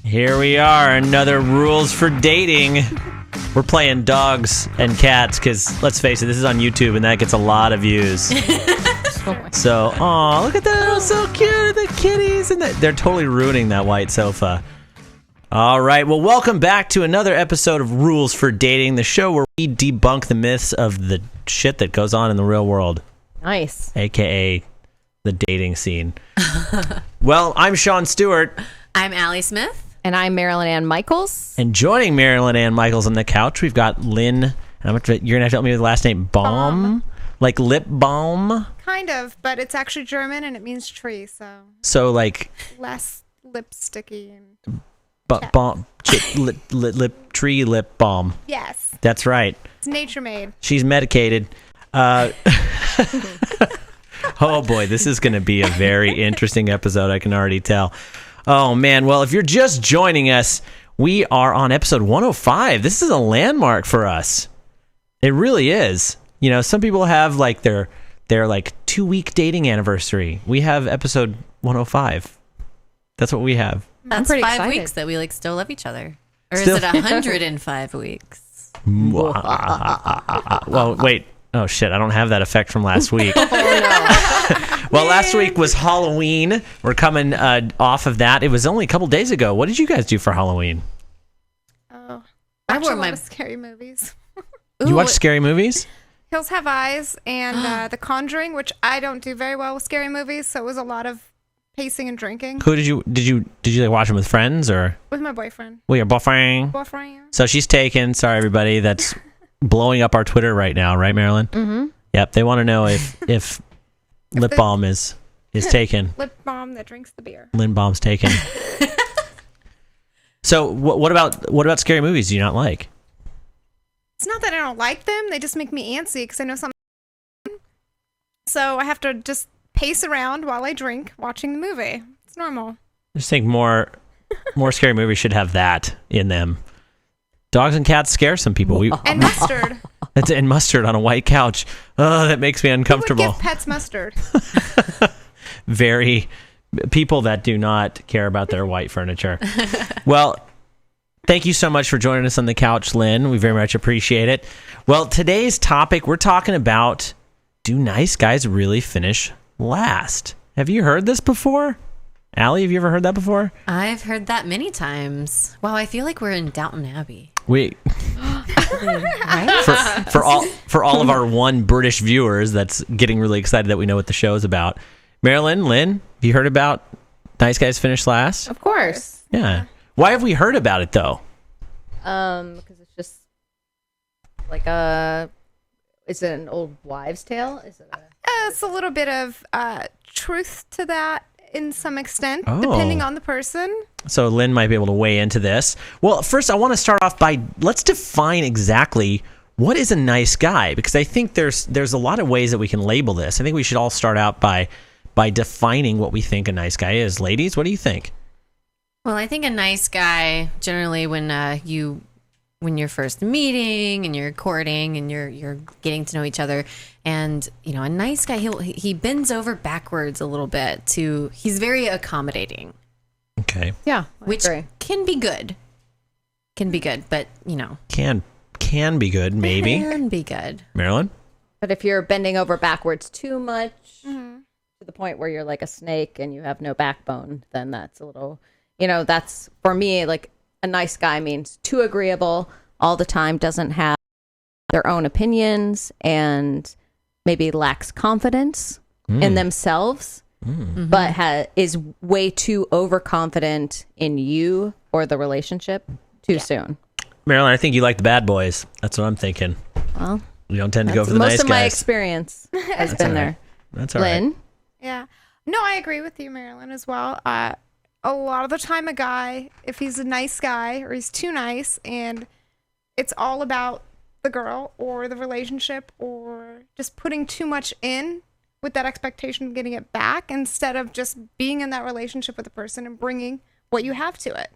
Here we are, another Rules for Dating. We're playing dogs and cats because, let's face it, this is on YouTube and that gets a lot of views. So, aw, look at them, so cute, the kitties. And they're totally ruining that white sofa. All right, well, welcome back to another episode of Rules for Dating, the show where we debunk the myths of the shit that goes on in the real world. Nice. AKA the dating scene. Well, I'm Sean Stewart. I'm Allie Smith. And I'm Marilyn Ann Michaels. And joining Marilyn Ann Michaels on the couch, we've got Lynn. And you're going to have to help me with the last name. Baum? Like lip balm? Kind of, but it's actually German and it means tree, so. So like. Less lipsticky and. Balm. Lip tree lip balm. Yes. That's right. It's nature made. She's medicated. Oh boy, this is going to be a very interesting episode, I can already tell. Oh man, well, if you're just joining us, we are on episode 105. This is a landmark for us. It really is. You know, some people have like their like 2-week dating anniversary. We have episode 105. That's what we have. That's 5 excited. weeks that we like still love each other. Or Still- is it 105 weeks? Well, wait. Oh shit, I don't have that effect from last week. Well, last week was Halloween. We're coming off of that. It was only a couple days ago. What did you guys do for Halloween? Oh. I I wore watched a lot my- of scary movies. You watch scary movies? Hills Have Eyes and The Conjuring, which I don't do very well with scary movies, so it was a lot of pacing and drinking. Who did you like watch them with friends or? With my boyfriend. Well, your boyfriend. So she's taken. Sorry, everybody. That's blowing up our Twitter right now, right, Marilyn? Mm-hmm. Yep. They want to know if lip balm is taken. Lip balm that drinks the beer. Lynn Baum's taken. So what about scary movies do you not like? It's not that I don't like them, they just make me antsy because I know something. So I have to just pace around while I drink watching the movie. It's normal. I just think more scary movies should have that in them. Dogs and cats scare some people. And mustard. And mustard on a white couch. Oh, that makes me Who would uncomfortable. give pets mustard? Very people that do not care about their white furniture. Well, thank you so much for joining us on the couch, Lynn. We very much appreciate it. Well, today's topic, we're talking about, do nice guys really finish last? Have you heard this before? Allie, have you ever heard that before? I've heard that many times. Wow, I feel like we're in Downton Abbey. We Right? for all of our one British viewers that's getting really excited that we know what the show is about. Marilyn, Lynn, have you heard about nice guys finish last? Of course. Yeah. Why have we heard about it though? Because it's just like is it an old wives' tale? Is it It's a little bit of truth to that in some extent, Oh. depending on the person. So Lynn might be able to weigh into this. Well, first I want to start off by let's define exactly what is a nice guy, because I think there's a lot of ways that we can label this. I think we should all start out by defining what we think a nice guy is. Ladies, what do you think? Well, I think a nice guy, generally when you're first meeting and you're courting and you're getting to know each other, and a nice guy, he bends over backwards a little bit he's very accommodating. Okay. Yeah, Which can be good. But Can be good, maybe. can be good. Marilyn? But if you're bending over backwards too much to the point where you're like a snake and you have no backbone, then that's a little, that's for me, like a nice guy means too agreeable all the time, doesn't have their own opinions, and maybe lacks confidence in themselves, but is way too overconfident in you or the relationship too soon. Marilyn, I think you like the bad boys. That's what I'm thinking. Well, You don't tend to go for the most nice of my guys. experience has That's been all right. there. That's all right. Lynn? Yeah. No, I agree with you, Marilyn, as well. A lot of the time, a guy, if he's a nice guy or he's too nice and it's all about the girl or the relationship or just putting too much in with that expectation of getting it back instead of just being in that relationship with the person and bringing what you have to it.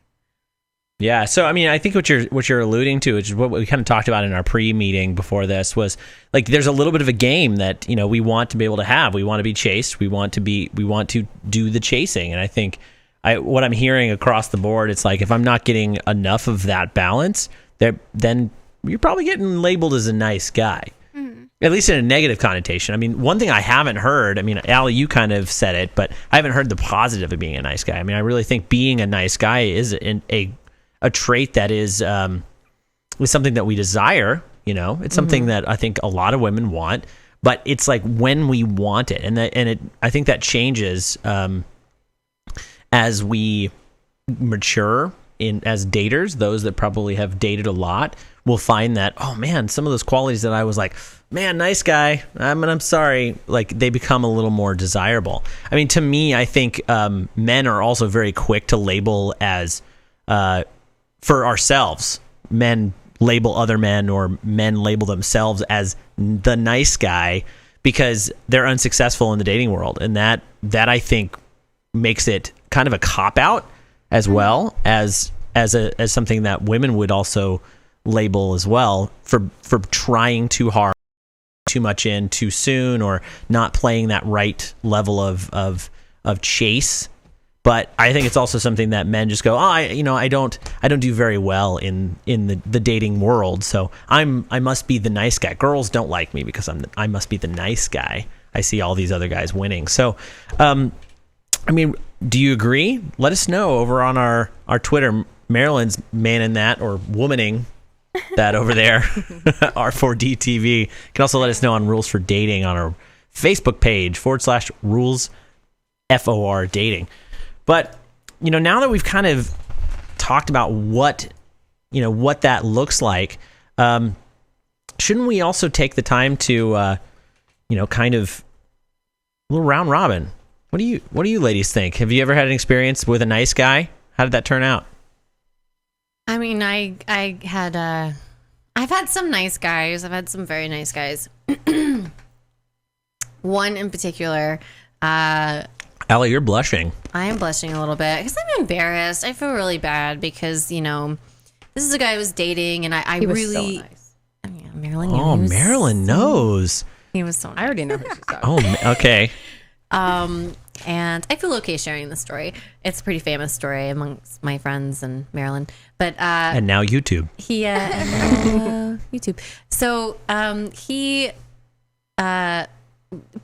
Yeah, so I mean, I think what you're alluding to, which is what we kind of talked about in our pre-meeting before this, was like there's a little bit of a game that we want to be able to have. We want to be chased. We want to do the chasing, and I think what I'm hearing across the board, it's like if I'm not getting enough of that balance, then you're probably getting labeled as a nice guy. At least in a negative connotation. I mean, one thing I haven't heard, I mean, Allie, you kind of said it, but I haven't heard the positive of being a nice guy. I mean, I really think being a nice guy is a trait that is something that we desire, you know? It's something that I think a lot of women want, but it's like when we want it. I think that changes as we mature as daters. Those that probably have dated a lot will find that, oh man, some of those qualities that I was like, man, nice guy, I'm sorry, like they become a little more desirable. I mean, to me, I think men are also very quick to label as, for ourselves, men label other men or men label themselves as the nice guy because they're unsuccessful in the dating world. And that I think makes it kind of a cop-out as well as something that women would also label as well for trying too hard, too much in too soon, or not playing that right level of chase. But I think it's also something that men just go, oh, I don't do very well in the dating world, so I must be the nice guy. Girls don't like me because I must be the nice guy. I see all these other guys winning. So, I mean, do you agree? Let us know over on our Twitter. Marilyn's manning that or womaning that over there. R4D TV. You can also let us know on Rules for Dating on our Facebook page /Rules FOR Dating. But, you know, now that we've kind of talked about what that looks like, shouldn't we also take the time to, kind of a little round robin? What do you ladies think? Have you ever had an experience with a nice guy? How did that turn out? I mean, I've had some nice guys. I've had some very nice guys. One in particular. Allie, you're blushing. I am blushing a little bit because I'm embarrassed. I feel really bad because, this is a guy I was dating and I He was really... so nice. Yeah, Marilyn. Oh, Marilyn knows. He was so nice. I already know who she's talking. Oh, okay. And I feel okay sharing the story. It's a pretty famous story amongst my friends and Marilyn. But and now YouTube. he YouTube. So he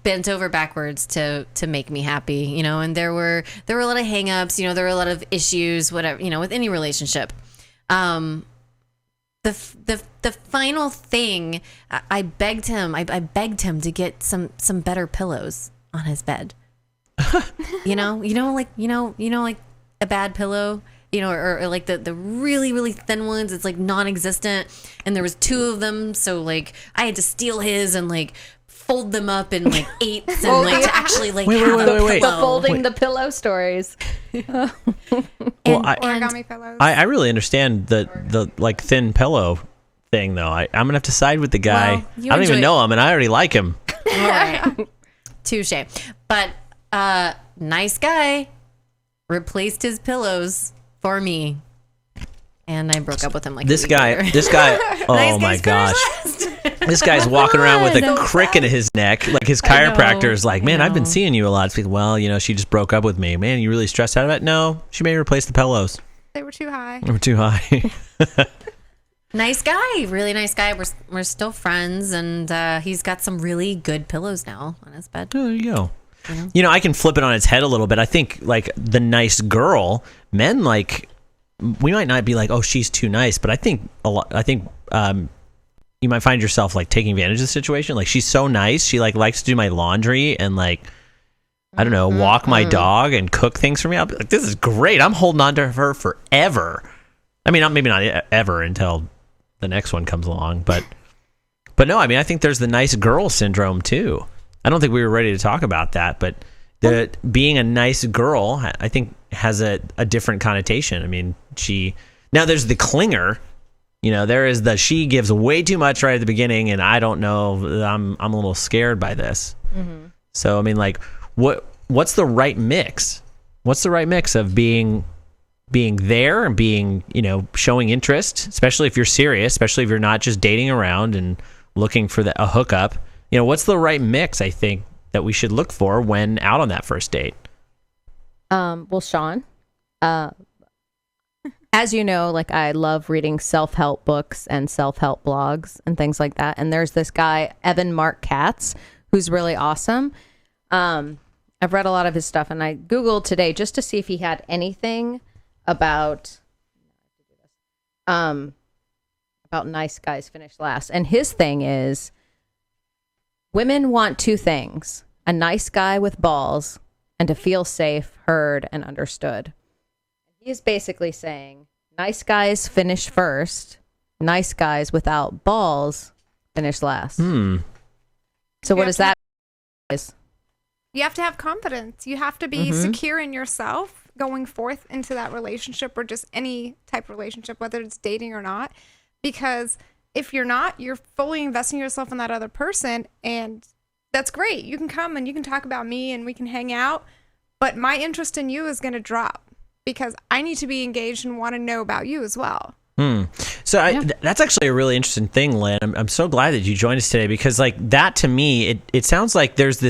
bent over backwards to make me happy, and there were a lot of hangups, there were a lot of issues, whatever, with any relationship. The final thing, I begged him to get some better pillows on his bed. like a bad pillow, or like the really, really thin ones. It's like non-existent. And there was two of them. So like I had to steal his and like fold them up in like eighths and like to actually like Wait, have wait, a wait, wait. pillow. The folding the pillow stories. Well, Origami pillows. I really understand the like thin pillow thing though. I'm gonna have to side with the guy. Well, you I don't even enjoy- know him, and I already like him. All right. Touche. But nice guy replaced his pillows for me. And I broke up with him like This a week guy. later. Oh Nice my guys gosh. finish last. This guy's walking around with a So crick in his neck. Like his I know, chiropractor is like, man, I I've been know. seeing you a lot. It's like, well, she just broke up with me. Man, you really stressed out of it? No, she made me replace the pillows. They were too high. They were too high. Nice guy, really nice guy. We're still friends, and he's got some really good pillows now on his bed. Oh, there you go. I can flip it on its head a little bit. I think like the nice girl, men like we might not be like, oh, she's too nice, but I think you might find yourself like taking advantage of the situation. Like she's so nice, she like likes to do my laundry and like I don't know, walk my dog and cook things for me. I'll be like, this is great. I'm holding on to her forever. I mean, maybe not ever until the next one comes along, but no, I mean, I think there's the nice girl syndrome too. I don't think we were ready to talk about that, but being a nice girl, I think, has a different connotation. I mean, now there's the clinger. There is she gives way too much right at the beginning, and I don't know. I'm a little scared by this. Mm-hmm. So I mean, like, what's the right mix? What's the right mix of being there and being, showing interest, especially if you're serious, especially if you're not just dating around and looking for a hookup. What's the right mix, I think, that we should look for when out on that first date? Well, Sean, As you know, like I love reading self-help books and self-help blogs and things like that. And there's this guy, Evan Mark Katz, who's really awesome. I've read a lot of his stuff, and I Googled today just to see if he had anything about nice guys finish last. And his thing is women want two things: a nice guy with balls and to feel safe, heard, and understood. He's basically saying nice guys finish first, nice guys without balls finish last. So what does that mean? You have to have confidence. You have to be secure in yourself going forth into that relationship, or just any type of relationship, whether it's dating or not. Because if you're not, you're fully investing yourself in that other person, and that's great. You can come and you can talk about me and we can hang out, but my interest in you is going to drop because I need to be engaged and want to know about you as well. So that's actually a really interesting thing, Lynn. I'm so glad that you joined us today, because like that to me, it sounds like there's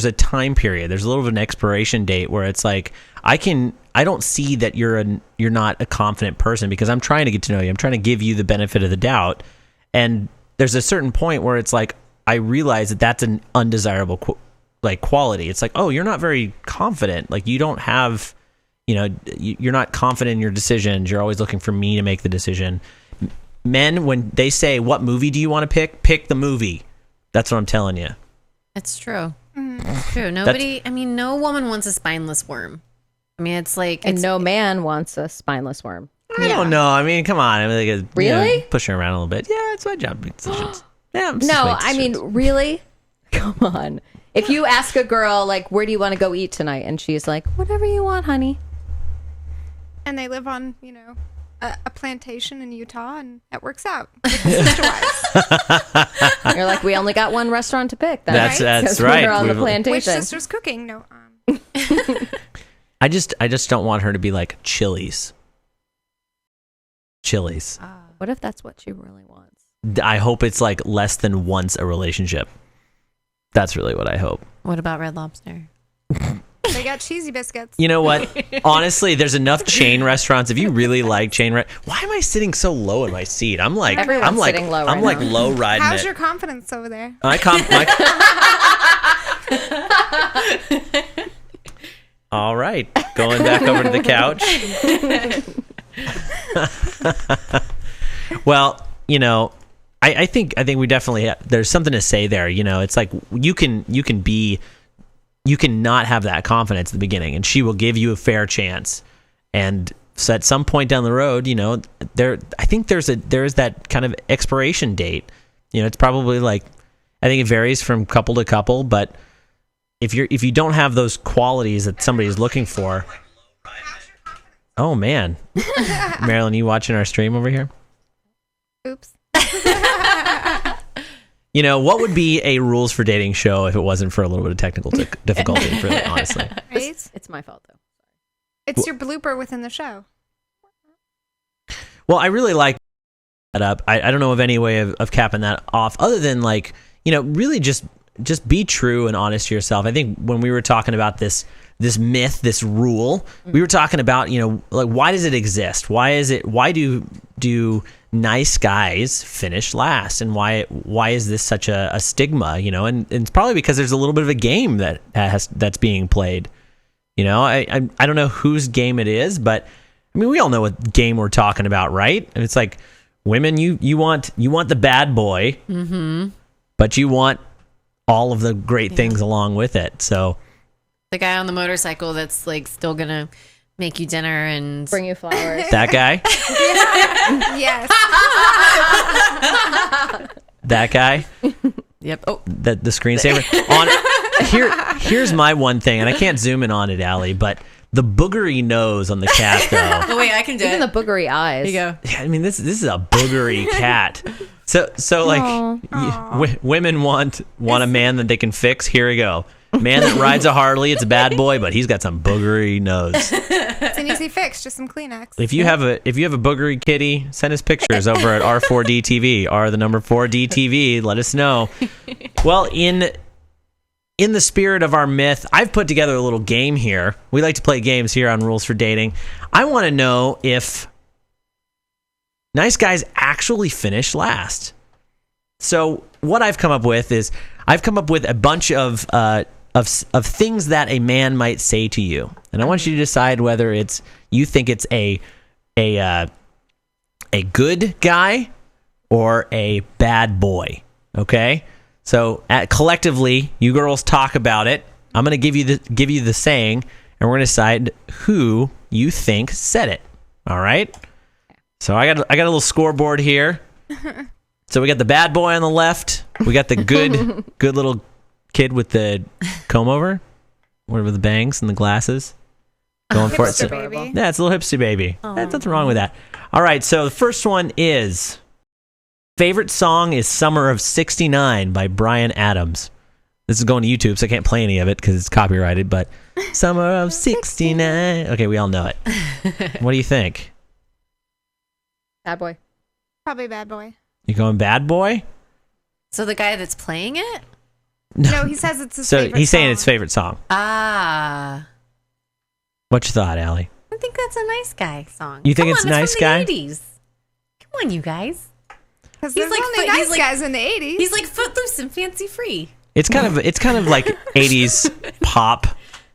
a time period. There's a little bit of an expiration date where it's like, I don't see that you're not a confident person, because I'm trying to get to know you. I'm trying to give you the benefit of the doubt. And there's a certain point where it's like, I realize that that's an undesirable quality. It's like, oh, you're not very confident. Like you don't have, you're not confident in your decisions. You're always looking for me to make the decision. Men, when they say, what movie do you want to pick the movie. That's what I'm telling you. It's true. It's true. No woman wants a spineless worm. I mean, it's like... And no man wants a spineless worm. I don't know. I mean, come on. I mean, like, really? Pushing around a little bit. Yeah, it's my job to make decisions. Yeah, Really? Come on. If you ask a girl, like, where do you want to go eat tonight? And she's like, whatever you want, honey. And they live on, a plantation in Utah, and that works out. Sister-wise. You're like, we only got one restaurant to pick. Then, that's Because right. We're on the Which plantation. Which sister's cooking? No. I just don't want her to be like Chili's. What if that's what she really wants? I hope it's like less than once a relationship. That's really what I hope. What about Red Lobster? They got cheesy biscuits. You know what? Honestly, there's enough chain restaurants. If you really like why am I sitting so low in my seat? Everyone's sitting low I'm right like now. low riding How's it. your confidence over there? All right, going back over to the couch. Well, I think we definitely there's something to say there. It's like you can not have that confidence at the beginning, and she will give you a fair chance. And so at some point down the road, I think there is that kind of expiration date. It's probably like, I think it varies from couple to couple, but if you don't have those qualities that somebody's looking for. Oh man, Marilyn, you watching our stream over here? Oops. What would be a rules for dating show if it wasn't for a little bit of technical difficulty, really, honestly? Right? It's my fault, though. It's your blooper within the show. Well, I really like that up. I don't know of any way of capping that off other than like, really just be true and honest to yourself. I think when we were talking about this myth, this rule, we were talking about, like, why does it exist? Why do nice guys finish last, and why is this such a stigma? And it's probably because there's a little bit of a game that's being played. I don't know whose game it is, but I mean, we all know what game we're talking about, right? And it's like, women, you want the bad boy, but you want all of the great things along with it. So the guy on the motorcycle that's like still gonna make you dinner and bring you flowers. That guy. Yes. That guy. Yep. Oh, The screensaver. Here's my one thing, and I can't zoom in on it, Allie, but the boogery nose on the cat, though. oh wait, I can do Even it. the boogery eyes. There you go. Yeah, I mean, this is a boogery cat. So like, women want a man that they can fix. Here we go. Man that rides a Harley. It's a bad boy, but he's got some boogery nose. It's an easy fix, just some Kleenex. If you have a boogery kitty, send us pictures over at R4DTV. R the number 4DTV. Let us know. Well, in in the spirit of our myth, I've put together a little game here. We like to play games here on Rules for Dating. I want to know if nice guys actually finish last. So what I've come up with is I've come up with a bunch of things that a man might say to you, and I want you to decide whether you think it's a good guy or a bad boy. Okay, so collectively, you girls talk about it. I'm going to give you the saying, and we're going to decide who you think said it. All right. So I got a little scoreboard here. So we got the bad boy on the left. We got the good little kid with the comb over, whatever, the bangs and the glasses, going for it. Hipster baby. Yeah, it's a little hipster baby. There's nothing wrong with that. All right, so the first one is favorite song is "Summer of '69" by Bryan Adams. This is going to YouTube, so I can't play any of it because it's copyrighted. But "Summer of '69." Okay, we all know it. What do you think? Bad boy. Probably bad boy. You going bad boy? So the guy that's playing it? No, he says it's his So favorite he's saying song. it's favorite song. Ah. What you thought, Allie? I think that's a nice guy song. You think Come it's on, nice from guy? the 80s. Come on, you guys. Because He's there's like only foot- he's nice like- guys in the 80s. He's like footloose and fancy free. It's kind of like 80s pop,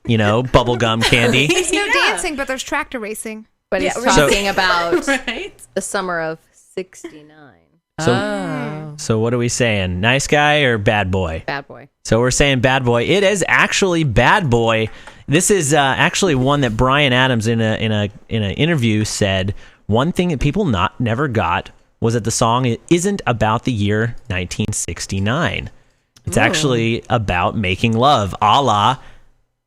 bubblegum candy. There's no Yeah. dancing, but there's tractor racing. But he's Yeah, talking about Right? the summer of '69. So what are we saying? Nice guy or bad boy? Bad boy. So we're saying bad boy. It is actually bad boy. This is actually one that Bryan Adams in an interview said one thing that people never got was that the song isn't about the year 1969. It's actually about making love, a la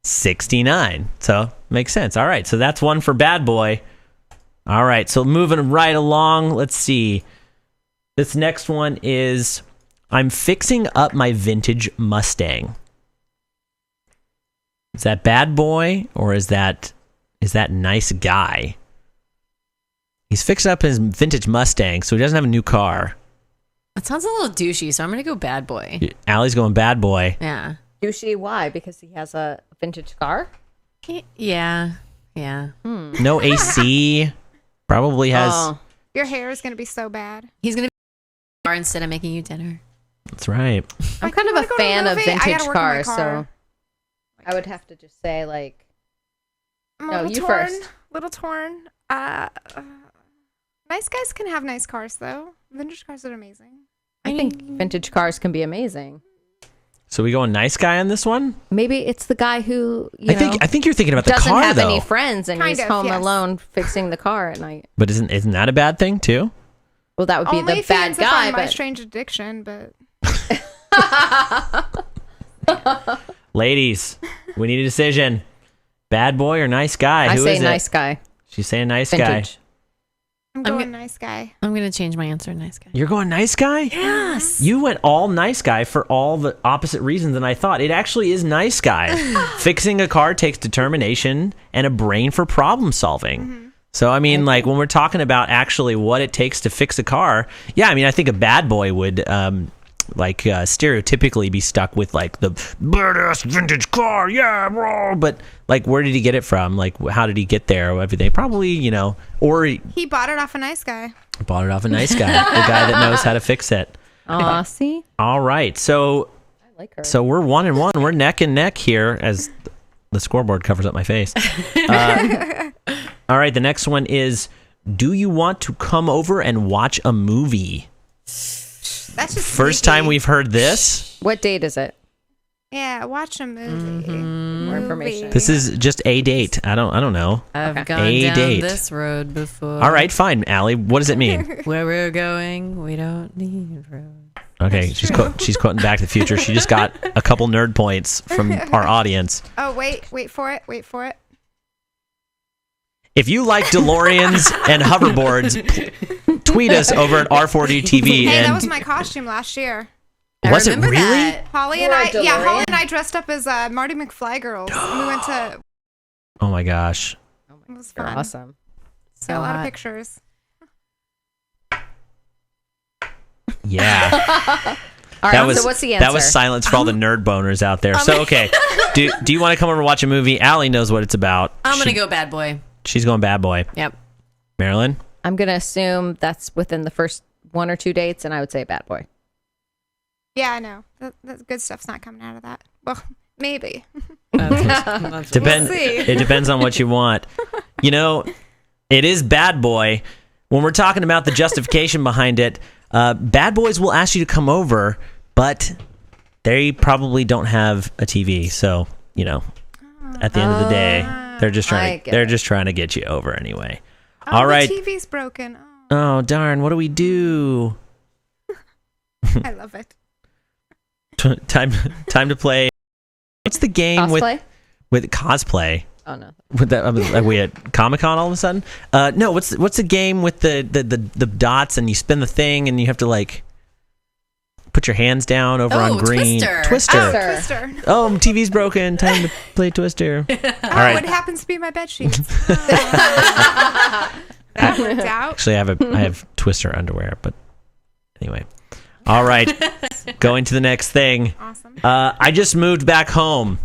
69. So makes sense. All right. So that's one for bad boy. All right. So moving right along. Let's see. This next one is I'm fixing up my vintage Mustang. Is that bad boy or is that nice guy? He's fixing up his vintage Mustang, so he doesn't have a new car. That sounds a little douchey, so I'm going to go bad boy. Allie's going bad boy. Yeah. Douchey, why? Because he has a vintage car? Yeah. Yeah. No AC. Probably has. Oh, Your hair is going to be so bad. He's going to be bar instead of making you dinner. That's right. I'm Like, kind you of wanna a go to a fan of movie? I gotta vintage work on my cars, so car. I would have to just say, like, I'm a No, little you torn, first. Little torn. Nice guys can have nice cars, though. Vintage cars are amazing. I think vintage cars can be amazing. So we going nice guy on this one? Maybe it's the guy who, I think you're thinking about the doesn't car have though. any friends and Kind he's of, home yes. alone fixing the car at night. But isn't that a bad thing too? Well, that would be Only the if he bad ends up guy, on My but Strange Addiction, but Ladies, we need a decision. Bad boy or nice guy? I Who say is nice it? guy. She's saying nice guy. Vintage. I'm I'm going nice guy. I'm going to change my answer. Nice guy. You're going nice guy? Yes. You went all nice guy for all the opposite reasons than I thought. It actually is nice guy. Fixing a car takes determination and a brain for problem solving. So, I mean, like when we're talking about actually what it takes to fix a car, yeah, I mean, I think a bad boy would stereotypically be stuck with like the badass vintage car, yeah, bro. But like, where did he get it from? Like, how did he get there? Everything probably, or he He bought it off a nice guy. bought it off a nice guy, the guy that knows how to fix it. Aw, see? All right, so I like her. So we're 1-1. We're neck and neck here as the scoreboard covers up my face. All right, the next one is, do you want to come over and watch a movie? That's just First sneaky. time we've heard this. What date is it? Yeah, watch a movie. More information. This is just a date. I don't know. I've Okay. gone A down date. this road before. All right, fine, Allie. What does it mean? Where we're going, we don't need roads. Okay, she's quoting Back to the Future. She just got a couple nerd points from our audience. Oh, wait for it. Wait for it. If you like DeLoreans and hoverboards, tweet us over at R4DTV. Hey, that and was my costume last year. I Was it remember really? that. Holly and You're a Holly DeLorean? and I dressed up as Marty McFly girls. And we went to. Oh my gosh. It was You're fun. awesome. So Got a lot of hot. pictures. Yeah. All that right, was so what's the that was answer? silence for all the nerd boners out there. So okay, do you want to come over and watch a movie? Allie knows what it's about. I'm gonna go bad boy. She's going bad boy. Yep. Marilyn. I'm gonna assume that's within the first 1 or 2 dates, and I would say bad boy. Yeah, I know. The good stuff's not coming out of that. Well, maybe. Depends. We'll see. It depends on what you want. You know, it is bad boy. When we're talking about the justification behind it, bad boys will ask you to come over, but they probably don't have a TV. So you know, at the end of the day, they're just trying. They're just trying to get you over anyway. All right. The TV's broken. Oh darn! What do we do? I love it. Time to play. What's the game Cosplay? with cosplay? Oh no. With that, are we at Comic-Con all of a sudden? No. What's the game with the dots and you spin the thing and you have to like put your hands down over on green? Twister. Twister. Oh, TV's broken. Time to play Twister. All right. It happens to be my bed sheets. That worked out. Actually, I have Twister underwear, but anyway. All right. Going to the next thing. Awesome. I just moved back home.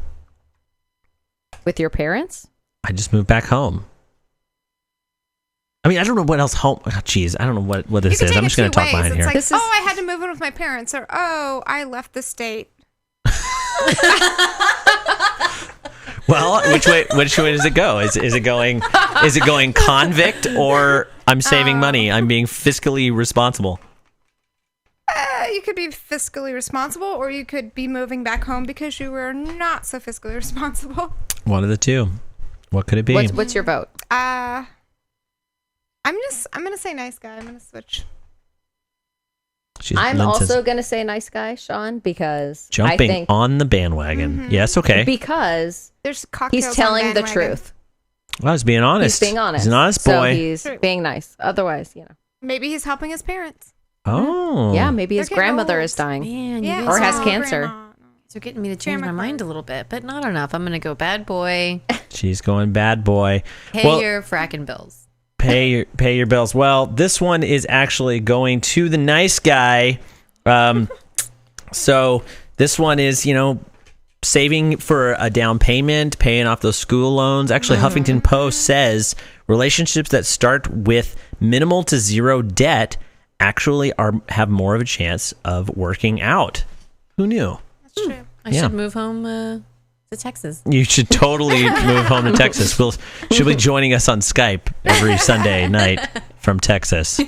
With your parents? I just moved back home. I mean, I don't know what else home. Oh, jeez, I don't know what this is. I'm just going to talk behind here. It's like, I had to move in with my parents, or I left the state. Well, which way does it go? Is it going convict or I'm saving money? I'm being fiscally responsible. You could be fiscally responsible, or you could be moving back home because you were not so fiscally responsible. One of the two. What could it be? What's your vote? I'm gonna say nice guy. I'm gonna switch. I'm also gonna say nice guy, Sean, because jumping I think on the bandwagon. Yes, okay. Because there's cocktails he's telling on the bandwagon. truth. Well, I was being honest. He's being honest. He's an honest boy. So he's being nice. Otherwise, Maybe he's helping his parents. Oh. Yeah, maybe his They're getting grandmother old. is dying. Man, Yeah, you Or guys has are cancer. grandma. So getting me to change my Grandma. mind a little bit, but not enough. I'm gonna go bad boy. She's going bad boy. Pay your fracking bills. Pay your bills. Well, this one is actually going to the nice guy. So this one is, saving for a down payment, paying off those school loans. Actually, Huffington Post says relationships that start with minimal to zero debt actually have more of a chance of working out. Who knew? That's true. I Yeah. should move home to Texas. You should totally move home to Texas. She'll be joining us on Skype every Sunday night from Texas.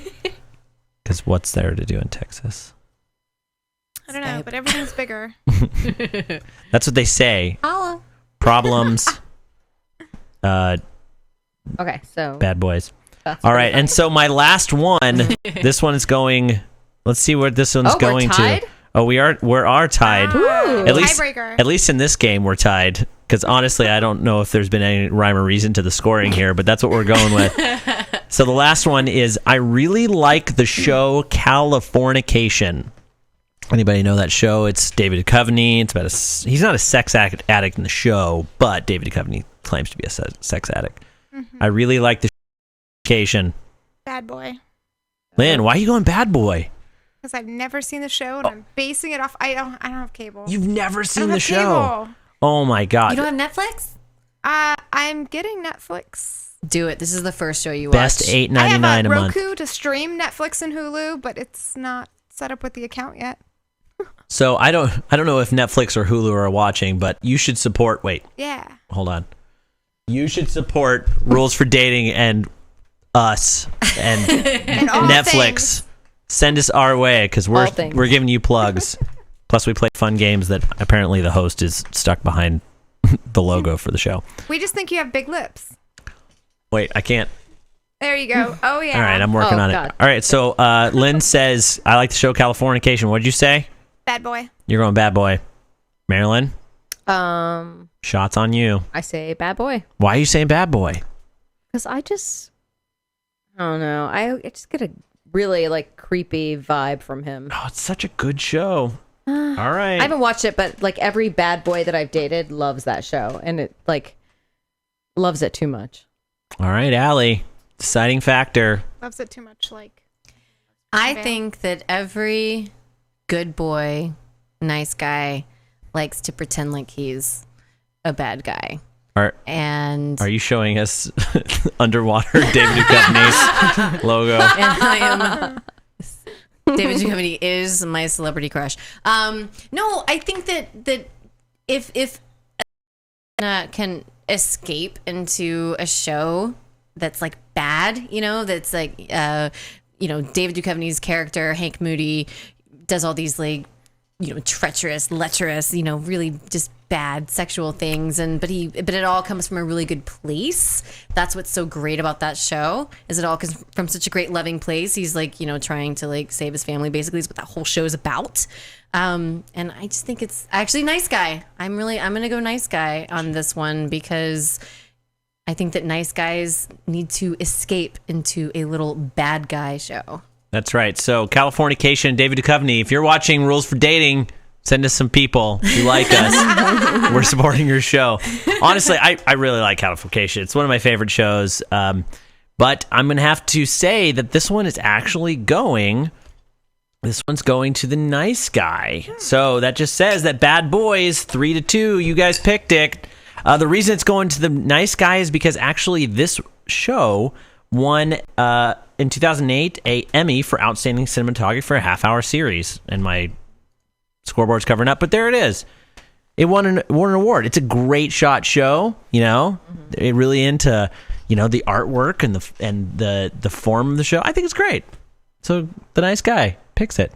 Because what's there to do in Texas? I don't know, but everything's bigger. That's what they say. Holla. Problems. Okay, so Bad boys. that's All pretty right, and funny. so my last one. This one is going. Let's see where this one's Oh, we're going tied? to. Oh, we are tied. Ooh. Tiebreaker. At least in this game, we're tied. Because honestly, I don't know if there's been any rhyme or reason to the scoring here, but that's what we're going with. So the last one is: I really like the show Californication. Anybody know that show? It's David Duchovny. It's about he's not a sex addict in the show, but David Duchovny claims to be a sex addict. I really like the Californication. Bad boy. Lynn, why are you going bad boy? Because I've never seen the show, and I'm basing it off. I don't have cable. You've never I seen don't the have show. cable. Oh my god. You don't have Netflix? I'm getting Netflix. Do it. This is the first show you Best watch. $8.99 I have a month. Roku to stream Netflix and Hulu, but it's not set up with the account yet. So I don't know if Netflix or Hulu are watching, but you should support. Wait, Yeah. hold on. You should support Rules for Dating and us and And all Netflix. things. Send us our way because All things. we're giving you plugs. Plus, we play fun games that apparently the host is stuck behind the logo for the show. We just think you have big lips. Wait, I can't. There you go. Oh yeah. All right, I'm working Oh, on God. it. All right, so Lynn says I like the show Californication. What did you say? Bad boy. You're going bad boy. Marilyn, shots on you. I say bad boy. Why are you saying bad boy? Because I don't know. I just get a really like creepy vibe from him. Oh, it's such a good show. All right. I haven't watched it, but like every bad boy that I've dated loves that show, and it like loves it too much. All right, Allie. Deciding factor. Loves it too much. Like. I Veil. think that every good boy, nice guy, likes to pretend like he's a bad guy. And Are you showing us underwater David Duchovny's logo? and I am David Duchovny is my celebrity crush. No, I think that if can escape into a show that's like bad, that's like David Duchovny's character Hank Moody does all these like treacherous, lecherous, really just bad sexual things, but it all comes from a really good place. That's what's so great about that show, is it all comes from such a great loving place. He's like trying to like save his family, basically is what that whole show is about. And I just think it's actually nice guy. I'm gonna go nice guy on this one, because I think that nice guys need to escape into a little bad guy show. That's right. So Californication, David Duchovny, if you're watching Rules for Dating, send us some people who like us. We're supporting your show. Honestly, I really like Californication. It's one of my favorite shows. But I'm going to have to say that this one is actually going to the nice guy. So that just says that Bad Boys 3-2, you guys picked it. The reason it's going to the nice guy is because actually this show won in 2008 a Emmy for Outstanding Cinematography for a half-hour series. And my scoreboard's covering up, but there it is. It won an award. It's a great shot show. It really into the artwork and the form of the show. I think it's great. So the nice guy picks it.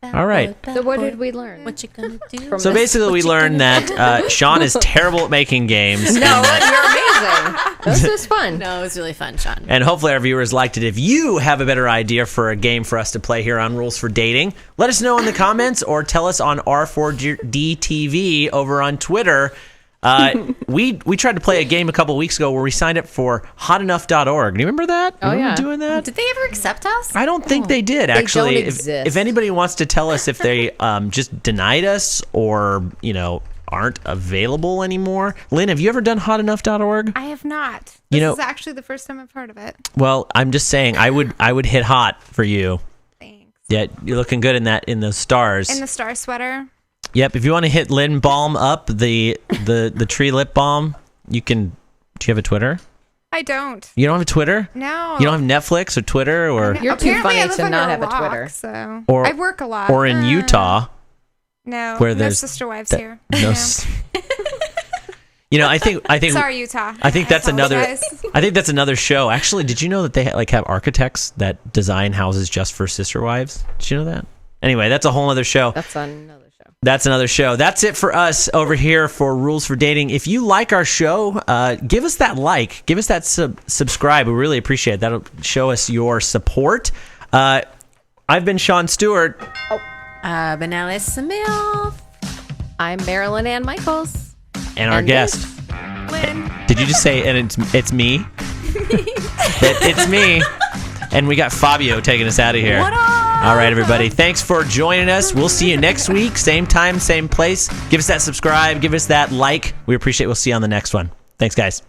All right. So what did we learn? What you gonna do? So basically, we learned that Sean is terrible at making games. No, you're amazing. This was fun. No, it was really fun, Sean. And hopefully our viewers liked it. If you have a better idea for a game for us to play here on Rules for Dating, let us know in the comments or tell us on R4DTV over on Twitter. We tried to play a game a couple weeks ago where we signed up for hotenough.org. Do you remember that? Oh, Remember yeah. doing that? Did they ever accept us? I don't think they did, actually. don't exist. If anybody wants to tell us if they just denied us or, aren't available anymore. Lynn, have you ever done hotenough.org? I have not. You This know- is actually the first time I've heard of it. Well, I'm just saying I would hit hot for you. Thanks. Yeah, you're looking good in those stars. In the star sweater. Yep, if you want to hit Lynn Balm up, the tree lip balm, you can. Do you have a Twitter? I don't. You don't have a Twitter? No. You don't have Netflix or Twitter or You're too Apparently, funny I live to under not have a rock, Twitter. So Or- I work a lot. or in Utah No. where no there's sister wives that- here. no. I think Sorry, Utah. I think that's apologize. another show. Actually, did you know that they have architects that design houses just for sister wives? Did you know that? Anyway, that's a whole other show. That's another show. That's another show. That's it for us over here for Rules for Dating. If you like our show, give us that like. Give us that subscribe. We really appreciate it. That'll show us your support. I've been Sean Stewart. Benalis Samil. I'm Marilyn Ann Michaels. And our And guest. Lynn. Did you just say, and it's me? It's me. And we got Fabio taking us out of here. What up? All right, everybody. Thanks for joining us. We'll see you next week. Same time, same place. Give us that subscribe. Give us that like. We appreciate it. We'll see you on the next one. Thanks, guys.